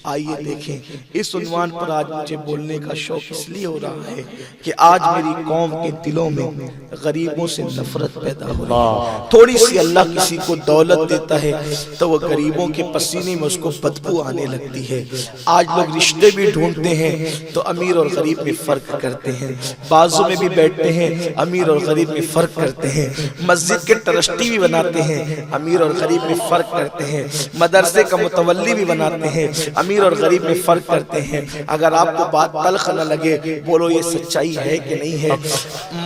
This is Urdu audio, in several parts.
آئیے دیکھیں اس عنوان پر آج مجھے بولنے کا شوق اس لیے ہو رہا ہے کہ آج میری قوم کے دلوں میں غریبوں سے نفرت پیدا ہو رہی ہے۔ تھوڑی سی اللہ کسی کو دولت دیتا ہے تو وہ غریبوں کے پسینے میں اس کو بدبو آنے لگتی ہے۔ آج لوگ رشتے بھی ڈھونڈتے ہیں تو امیر اور غریب میں فرق کرتے ہیں، بازو میں بھی بیٹھتے ہیں امیر اور غریب میں فرق کرتے ہیں، مسجد کے ٹرسٹی بھی بناتے ہیں امیر اور غریب میں فرق کرتے ہیں، مدرسے کا متولی بھی بناتے ہیں امیر اور غریب میں فرق کرتے ہیں۔ اگر آپ کو بات تلخ نہ لگے بولو یہ سچائی ہے کہ نہیں ہے۔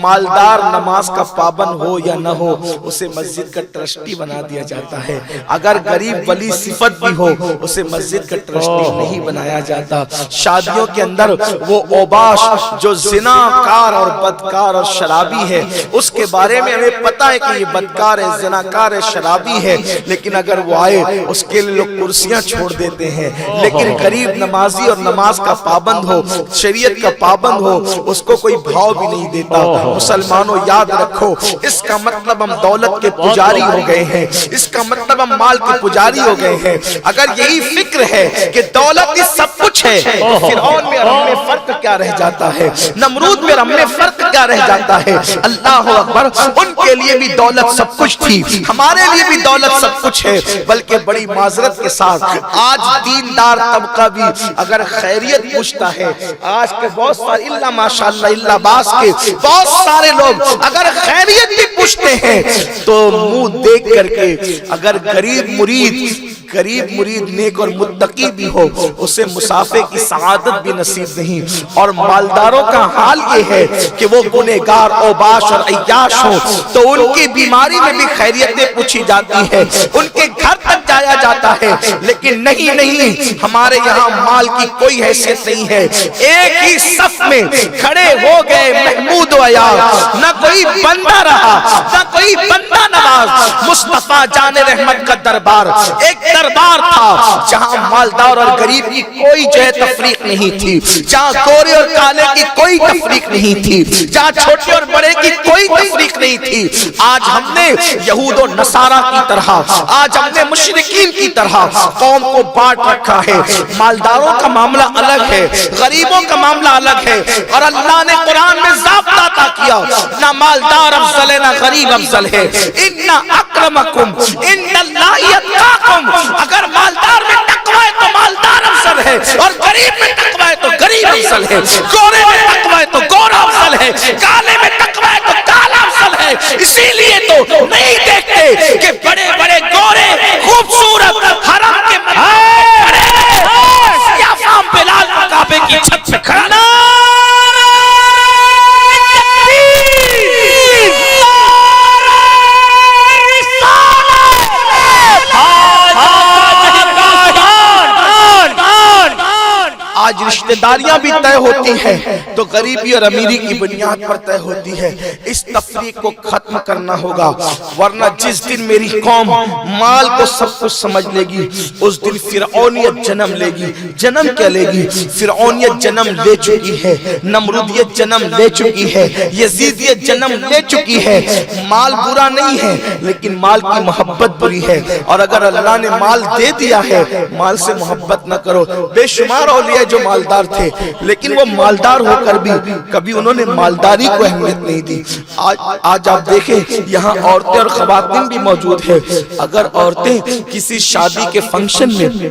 مالدار نماز کا پابند ہو یا نہ ہو اسے مسجد کا ٹرسٹی بنا دیا جاتا ہے، اگر غریب ولی صفت بھی ہو اسے مسجد کا ٹرسٹی نہیں بنایا جاتا۔ شادیوں کے اندر وہ اوباش جو زناکار اور بدکار اور شرابی ہے اس کے بارے میں ہمیں پتا ہے کہ یہ بدکار ہے، زناکار ہے، شرابی ہے، لیکن اگر وہ آئے اس کے لیے لوگ کرسیاں چھوڑ دیتے ہیں۔ لیکن غریب نمازی اور نماز کا پابند ہو، شریعت کا پابند ہو، اس کو کوئی بھاؤ بھی نہیں دیتا۔ مسلمانوں یاد رکھو اس کا مطلب ہم دولت کے پجاری ہو گئے ہیں، اس کا مطلب ہم مال کے پجاری ہو گئے ہیں۔ اگر یہی فکر ہے کہ دولت ہی سب کچھ ہے تو فرعون میں اور ہم میں فرق کیا رہ جاتا ہے، نمرود میں اور ہم میں فرق کیا رہ جاتا ہے۔ اللہ اکبر، ان کے لیے بھی دولت سب کچھ تھی، ہمارے لیے بھی دولت سب کچھ ہے۔ بلکہ بڑی معذرت کے ساتھ آج دیندار طبقہ بھی اگر خیریت پوچھتا ہے، آج کے بہت سارے اللہ ماشاءاللہ اللہ باس کے بہت سارے لوگ اگر خیریت بھی پوچھتے ہیں تو منہ دیکھ کر کے، اگر غریب مرید نیک اور متقی بھی ہو اسے مسافے کی سعادت بھی نصیب نہیں۔ اور مالداروں کا حال یہ ہے کہ وہ گنہگار اوباش اور عیاش ہو تو ان کی بیماری میں بھی خیریتیں پوچھی جاتی ہے، ان کے گھر تک جایا جاتا ہے، لیکن نہیں ہمارے یہاں مال کی کوئی حیثیت نہیں ہے۔ ایک ہی صف میں کھڑے ہو گئے محمود و عیاض، نہ کوئی بندہ رہا نہ کوئی بندہ نواز۔ مصطفیٰ جان رحمت کا دربار ایک دربار تھا جہاں مالدار اور غریب کی کوئی تفریق نہیں تھی، جہاں گورے اور کالے کی کوئی تفریق نہیں تھی، جہاں چھوٹے اور بڑے کی کوئی تفریق نہیں تھی۔ آج ہم نے یہود و نصارہ کی طرح، آج ہم نے مشرکین کی طرح قوم کو بانٹ رکھا ہے۔ مالداروں کا معاملہ الگ ہے، غریبوں کا معاملہ الگ ہے، اور اللہ نے قرآن میں ضابطہ عطا کیا، نہ مالدار افضل ہے نہ غریب افضل ہے۔ ان اکرمکم عند اللہ اتقاکم، اگر مالدار میں تقوی ہے تو مالدار افضل ہے، اور غریب میں تقوی ہے تو غریب افضل ہے، گورے میں تقوی ہے تو گورا افضل ہے، کالے میں تقوی ہے تو کالا افضل ہے۔ اسی لیے تو نہیں دیکھتے کہ بڑے بڑے گورے خوبصورت حرم کے بلال کعبے کی چھت پہ کھڑا آج رشتہ داریاں بھی طے ہوتی ہیں تو غریبی اور امیری کی بنیاد پر طے ہوتی ہے۔ اس تفریق کو ختم کرنا ہوگا، ورنہ جس دن میری قوم مال کو سب کچھ سمجھ لے گی اس دن فرعونیت جنم لے گی۔ جنم کیا لے گی؟ فرعونیت جنم لے چکی ہے، نمرودیت جنم لے چکی ہے، یزیدیت جنم لے چکی ہے۔ مال برا نہیں ہے لیکن مال کی محبت بری ہے، اور اگر اللہ نے مال دے دیا ہے مال سے محبت نہ کرو۔ بے شمار اولیاء جو مالدار تھے لیکن وہ مالدار ہو کر بھی کبھی انہوں نے مالداری کو اہمیت نہیں دی۔ آج آپ دیکھیں یہاں عورتیں اور خواتین بھی موجود ہیں، اگر عورتیں کسی شادی کے فنکشن میں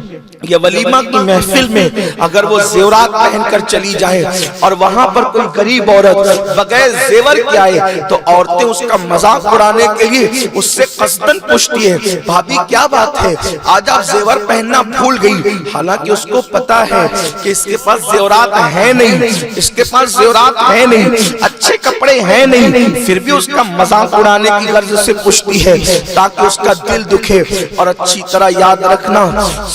یا ولیمہ کی محفل میں اگر وہ زیورات پہن کر چلی جائیں اور وہاں پر کوئی غریب عورت بغیر زیور کے آئے تو عورتیں اس کا مذاق اڑانے کے لیے اس سے قصدن پوچھتی ہیں، بھابی کیا بات ہے آج آپ زیور پہننا بھول گئی؟ حالانکہ اس کو پتا ہے کہ اس کے پاس زیورات ہیں نہیں، اس کے پاس زیورات ہیں نہیں، اچھے کپڑے ہیں نہیں، پھر بھی اس کا مذاق اڑانے کی غرض سے پوچھتی ہے تاکہ اس کا دل دکھے۔ اور اچھی طرح یاد رکھنا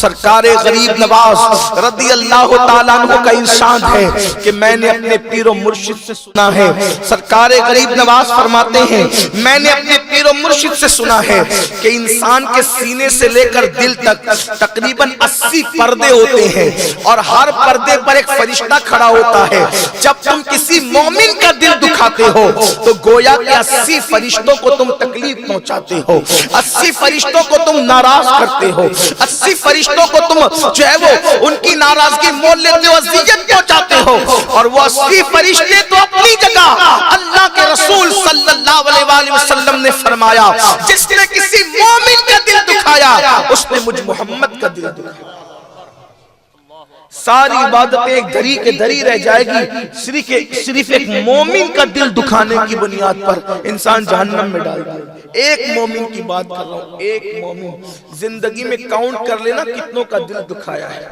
سرکار غریب نواز رضی اللہ تعالیٰ عنہ کا ارشاد ہے کہ میں نے اپنے پیر و مرشد سے سنا ہے، سرکار غریب نواز فرماتے ہیں میں نے اپنے پیر و مرشد سے سنا ہے کہ انسان کے سینے سے لے کر دل تک تقریباً 80 پردے ہوتے ہیں، اور ہر پردے پر ایک فرشتہ کھڑا ہوتا ہے۔ جب تم کسی مومن کا دل دکھا دکھاتے ہو تو گویا کہ 80 فرشتوں کو تم تکلیف پہنچاتے ہو، 80 فرشتوں کو تم ناراض کرتے ہو، 80 فرشتوں کو تم جو ہے وہ ان کی ناراضگی مول لیتے ہو، اذیت پہنچاتے ہو، اور وہ 80 فرشتے تو اپنی جگہ اللہ کے رسول صلی اللہ علیہ وآلہ وسلم نے فرمایا جس نے کسی مومن کا دل دکھایا اس نے مجھ محمد کا دل دکھایا۔ ساری عبادتیں ایک دھری کے دھری رہ جائے گی، صرف ایک مومن کا دل دکھانے کی بنیاد پر انسان جہنم میں ڈال دے۔ ایک مومن کی بات کر رہا ہوں، ایک مومن۔ زندگی میں کاؤنٹ کر لینا کتنوں کا دل دکھایا ہے،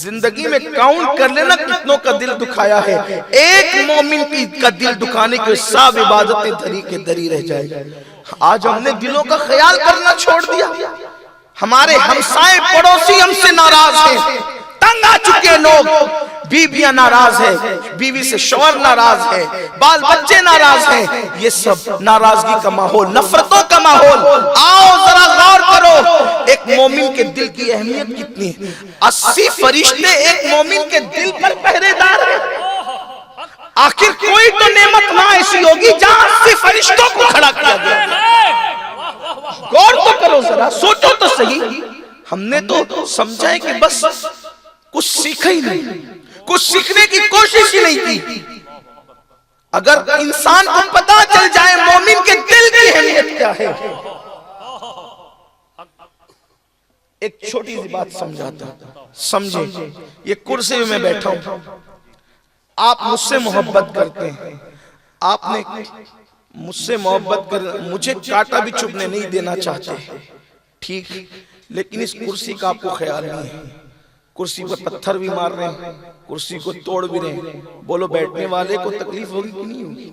زندگی میں کاؤنٹ کر لینا کتنوں کا دل دکھایا ہے۔ ایک مومن کا دل دکھانے کے سب عبادتیں دھری کے دھری رہ جائے گی۔ آج ہم نے دلوں کا خیال کرنا چھوڑ دیا، ہمارے ہمسائے پڑوسی ہم سے ناراض ہیں، تنگ آ چکے لوگ، بیویاں ناراض ہیں، بیوی سے شوہر ناراض ہے، بال بچے ناراض ہیں، یہ سب ناراضگی کا ماحول، نفرتوں کا ماحول۔ آؤ ذرا غور کرو ایک مومن کے دل کی اہمیت کتنی ہے۔ 80 فرشتے ایک مومن کے دل پر پہرے دار ہیں۔ آخر کوئی تو نعمت نہ ایسی ہوگی جہاں 80 فرشتوں کو کھڑا کیا گیا۔ غور تو کرو ذرا، سوچو تو صحیح۔ ہم نے تو سمجھا ہے کہ بس کچھ سیکھا ہی نہیں، کچھ سیکھنے کی کوشش ہی نہیں کی۔ اگر انسان کو پتا چل جائے مومن کے دل کی اہمیت کیا ہے۔ ایک چھوٹی سی بات سمجھاتا ہوں، سمجھیں۔ یہ کرسی میں بیٹھا ہوں، آپ مجھ سے محبت کرتے ہیں، آپ نے مجھ سے محبت کر مجھے کاٹا بھی چبھنے نہیں دینا چاہتے، ٹھیک، لیکن اس کرسی کا آپ کو خیال نہیں ہے۔ کرسی پر پتھر بھی مار رہے ہیں، کرسی کو توڑ بھی رہے ہیں، بولو بیٹھنے والے کو تکلیف ہوگی کہ نہیں ہوگی؟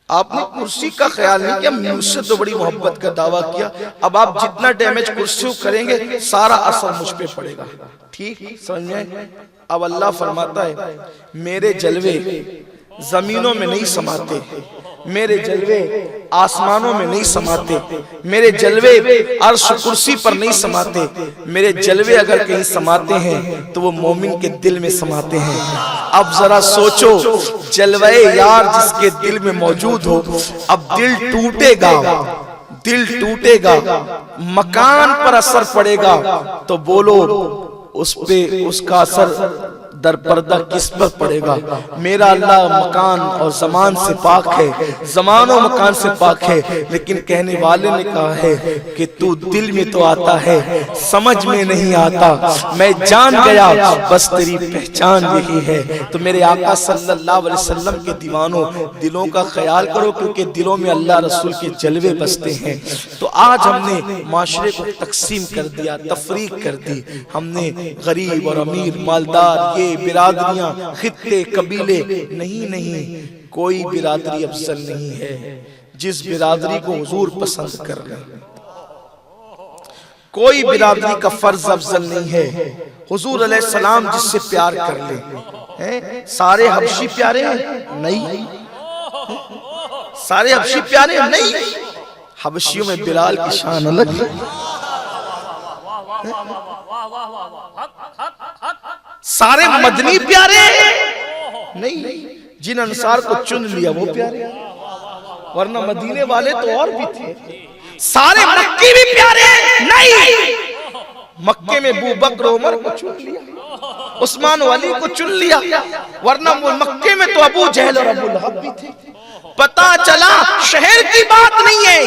آپ نے کرسی کا خیال نہیں کیا، مجھ سے تو بڑی محبت کا دعویٰ کیا، اب آپ جتنا ڈیمیج کرسی کو کریں گے سارا اثر مجھ پہ پڑے گا، ٹھیک سمجھیں۔ اب اللہ فرماتا ہے میرے جلوے زمینوں میں نہیں سماتے، میرے جلوے آسمانوں میں نہیں سماتے، میرے جلوے عرش کرسی پر نہیں سماتے، میرے جلوے اگر کہیں سماتے ہیں تو وہ مومن کے دل میں سماتے ہیں۔ اب ذرا سوچو، جلوے یار جس کے دل میں موجود ہو، اب دل ٹوٹے گا، دل ٹوٹے گا، مکان پر اثر پڑے گا تو بولو اس پہ اس کا اثر در پردہ کس پر پڑے گا؟ میرا اللہ مکان اور زمان سے پاک ہے، زمان و مکان سے پاک ہے، لیکن کہنے والے نے کہا ہے کہ تو دل میں تو آتا ہے، سمجھ میں نہیں آتا، میں جان گیا بس تیری پہچان یہی ہے۔ تو میرے آقا صلی اللہ علیہ وسلم کے دیوانوں، دلوں کا خیال کرو، کیونکہ دلوں میں اللہ رسول کے جلوے بستے ہیں۔ تو آج ہم نے معاشرے کو تقسیم کر دیا، تفریق کر دی، ہم نے غریب اور امیر، مالدار، یہ برادریاں، خطے، قبیلے، نہیں، کوئی برادری افضل نہیں ہے۔ جس برادری کو حضور پسند کر لیں، کوئی برادری کا فرض افضل نہیں ہے۔ حضور علیہ السلام جس سے پیار کر لیں، سارے حبشی پیارے ہیں؟ نہیں۔ سارے حبشی پیارے ہیں؟ نہیں۔ حبشیوں میں بلال کی شان الگ ہے، سارے مدنی پیارے نہیں، جن انصار کو چن لیا وہ پیارے، ورنہ مدینے والے تو اور بھی تھے۔ سارے مکی بھی پیارے نہیں، مکے میں ابو بکر عمر کو چن لیا، عثمان و علی کو چن لیا، ورنہ مکے میں تو ابو جہل اور ابو لہب بھی تھے۔ پتا چلا شہر کی بات نہیں ہے،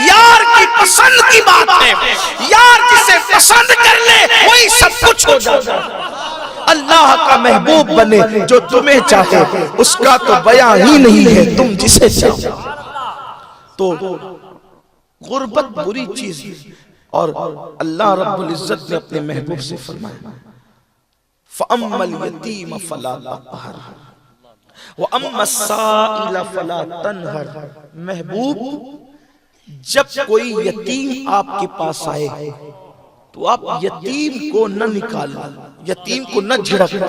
یار کی پسند کی بات ہے۔ یار جسے پسند کر لے وہی سب کچھ ہو جاتا ہے۔ اللہ کا محبوب بنے جو تمہیں چاہے، اس کا تو بیان ہی نہیں ہے تم جسے چاہو۔ تو غربت بری چیز ہے، اور اللہ رب العزت نے اپنے محبوب سے فرمایا فَأَمَّا الْيَتِيمَ فَلَا تَقْهَرْ وَأَمَّا السَّائِلَ فَلَا تَنْهَرْ۔ محبوب جب کوئی یتیم آپ کے پاس آئے تو آپ یتیم کو نہ نکالنا، یتیم کو نہ جھڑکنا،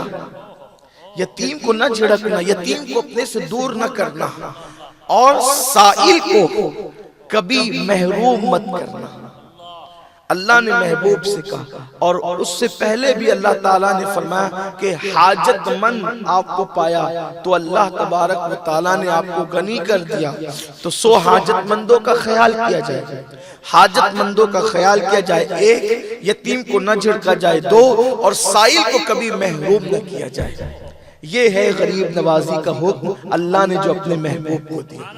یتیم کو نہ جھڑکنا، یتیم کو اپنے سے دور نہ کرنا، اور سائل کو کبھی محروم مت کرنا۔ اللہ نے محبوب سے کہا، اور اس سے پہلے بھی اللہ تعالیٰ نے فرمایا کہ حاجت مند آپ کو پایا تو اللہ تبارک و تعالیٰ نے آپ کو غنی کر دیا، تو 100 حاجت مندوں کا خیال کیا جائے، حاجت مندوں کا خیال کیا جائے، ایک یتیم کو نہ جھڑکا جائے، 2 اور سائل کو کبھی محروم نہ کیا جائے۔ یہ ہے غریب نوازی کا حکم اللہ نے جو اپنے محبوب کو دیا۔